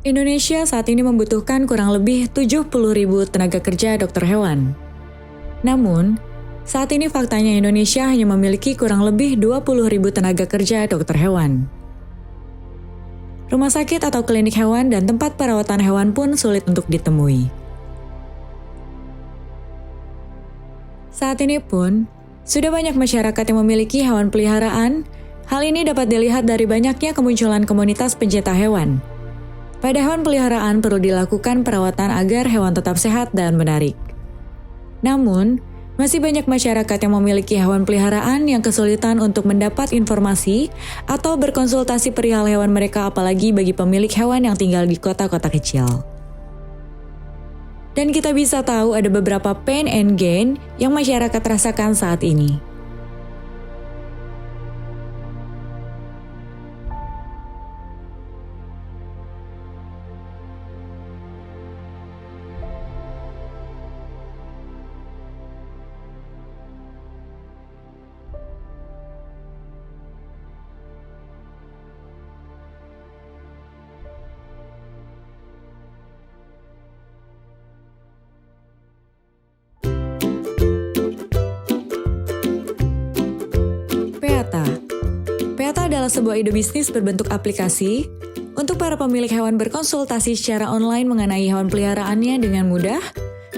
Indonesia saat ini membutuhkan kurang lebih 70.000 tenaga kerja dokter hewan. Namun, saat ini faktanya Indonesia hanya memiliki kurang lebih 20.000 tenaga kerja dokter hewan. Rumah sakit atau klinik hewan dan tempat perawatan hewan pun sulit untuk ditemui. Saat ini pun, sudah banyak masyarakat yang memiliki hewan peliharaan. Hal ini dapat dilihat dari banyaknya kemunculan komunitas pencinta hewan. Pada hewan peliharaan perlu dilakukan perawatan agar hewan tetap sehat dan menarik. Namun, masih banyak masyarakat yang memiliki hewan peliharaan yang kesulitan untuk mendapat informasi atau berkonsultasi perihal hewan mereka, apalagi bagi pemilik hewan yang tinggal di kota-kota kecil. Dan kita bisa tahu ada beberapa pain and gain yang masyarakat rasakan saat ini. Peata adalah sebuah ide bisnis berbentuk aplikasi untuk para pemilik hewan berkonsultasi secara online mengenai hewan peliharaannya dengan mudah,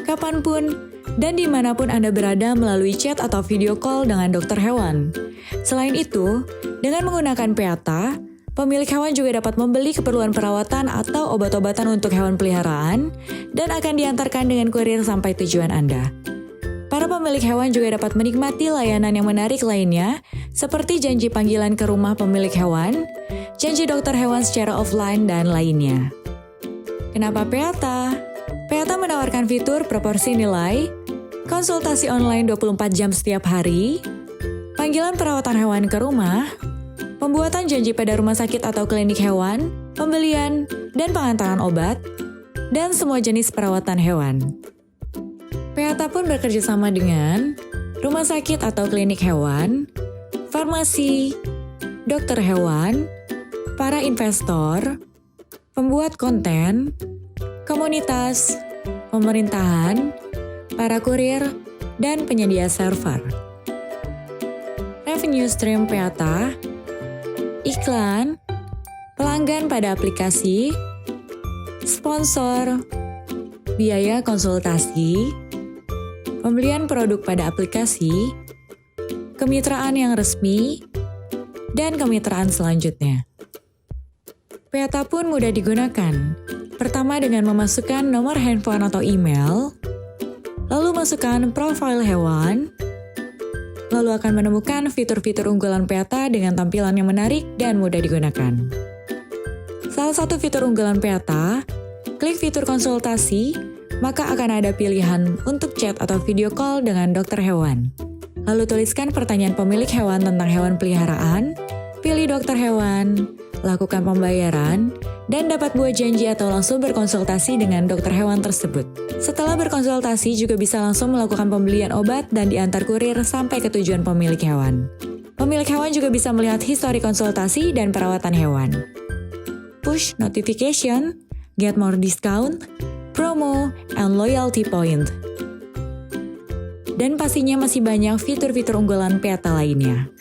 kapanpun, dan dimanapun Anda berada melalui chat atau video call dengan dokter hewan. Selain itu, dengan menggunakan Peata, pemilik hewan juga dapat membeli keperluan perawatan atau obat-obatan untuk hewan peliharaan dan akan diantarkan dengan kurir sampai tujuan Anda. Para pemilik hewan juga dapat menikmati layanan yang menarik lainnya, seperti janji panggilan ke rumah pemilik hewan, janji dokter hewan secara offline, dan lainnya. Kenapa Peata? Peata menawarkan fitur proporsi nilai, konsultasi online 24 jam setiap hari, panggilan perawatan hewan ke rumah, pembuatan janji pada rumah sakit atau klinik hewan, pembelian dan pengantaran obat, dan semua jenis perawatan hewan. Peata pun bekerja sama dengan rumah sakit atau klinik hewan, farmasi, dokter hewan, para investor, pembuat konten, komunitas, pemerintahan, para kurir, dan penyedia server. Revenue stream Peata, iklan, pelanggan pada aplikasi, sponsor, biaya konsultasi, pembelian produk pada aplikasi, kemitraan yang resmi, dan kemitraan selanjutnya. Peata pun mudah digunakan. Pertama dengan memasukkan nomor handphone atau email, lalu masukkan profil hewan, lalu akan menemukan fitur-fitur unggulan Peata dengan tampilan yang menarik dan mudah digunakan. Salah satu fitur unggulan Peata, klik fitur konsultasi, maka akan ada pilihan untuk chat atau video call dengan dokter hewan. Lalu tuliskan pertanyaan pemilik hewan tentang hewan peliharaan, pilih dokter hewan, lakukan pembayaran, dan dapat buat janji atau langsung berkonsultasi dengan dokter hewan tersebut. Setelah berkonsultasi juga bisa langsung melakukan pembelian obat dan diantar kurir sampai ke tujuan pemilik hewan. Pemilik hewan juga bisa melihat histori konsultasi dan perawatan hewan. Push notification, get more discount, promo, and loyalty point. Dan pastinya masih banyak fitur-fitur unggulan Peata lainnya.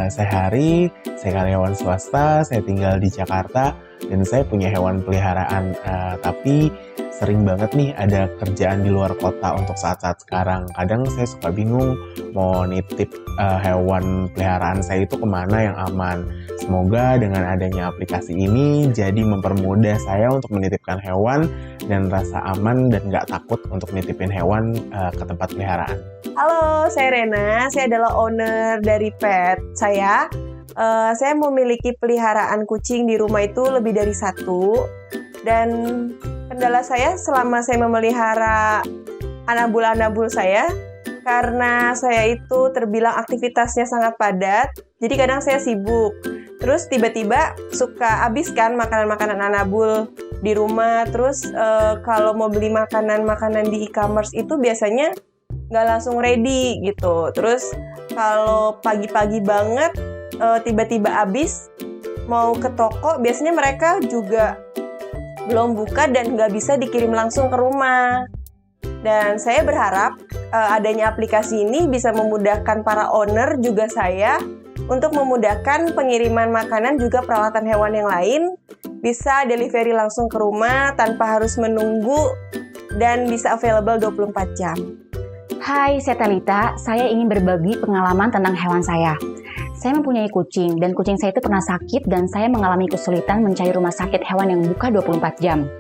Saya Hari, saya karyawan swasta, saya tinggal di Jakarta, dan saya punya hewan peliharaan. Tapi sering banget nih ada kerjaan di luar kota untuk saat-saat sekarang. Kadang saya suka bingung mau nitip hewan peliharaan saya itu kemana yang aman. Semoga dengan adanya aplikasi ini jadi mempermudah saya untuk menitipkan hewan dan rasa aman dan nggak takut untuk nitipin hewan ke tempat peliharaan. Halo, saya Rena. Saya adalah owner dari pet saya. Saya memiliki peliharaan kucing di rumah itu lebih dari satu. Dan kendala saya selama saya memelihara anabul-anabul saya, karena saya itu terbilang aktivitasnya sangat padat, jadi kadang saya sibuk. Terus tiba-tiba suka habis kan makanan-makanan anabul di rumah. Terus kalau mau beli makanan-makanan di e-commerce itu biasanya nggak langsung ready gitu. Terus kalau pagi-pagi banget tiba-tiba habis, mau ke toko, biasanya mereka juga belum buka dan nggak bisa dikirim langsung ke rumah. Dan saya berharap adanya aplikasi ini bisa memudahkan para owner juga saya untuk memudahkan pengiriman makanan juga peralatan hewan yang lain, bisa delivery langsung ke rumah tanpa harus menunggu dan bisa available 24 jam. Hai, saya Talita. Saya ingin berbagi pengalaman tentang hewan saya. Saya mempunyai kucing dan kucing saya itu pernah sakit dan saya mengalami kesulitan mencari rumah sakit hewan yang buka 24 jam.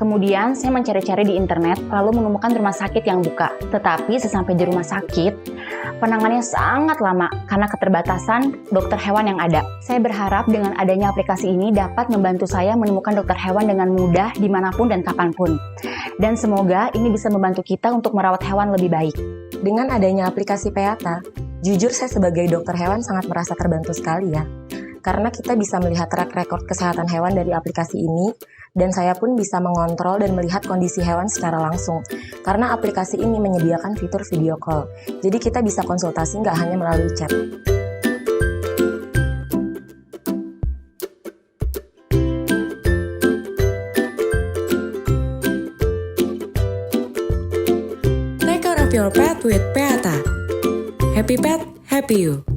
Kemudian saya mencari-cari di internet lalu menemukan rumah sakit yang buka. Tetapi sesampai di rumah sakit, penanganannya sangat lama karena keterbatasan dokter hewan yang ada. Saya berharap dengan adanya aplikasi ini dapat membantu saya menemukan dokter hewan dengan mudah dimanapun dan kapanpun. Dan semoga ini bisa membantu kita untuk merawat hewan lebih baik. Dengan adanya aplikasi Peata, jujur saya sebagai dokter hewan sangat merasa terbantu sekali ya. Karena kita bisa melihat track record kesehatan hewan dari aplikasi ini, dan saya pun bisa mengontrol dan melihat kondisi hewan secara langsung. Karena aplikasi ini menyediakan fitur video call, jadi kita bisa konsultasi nggak hanya melalui chat. Take care of your pet with Peata. Happy pet, happy you.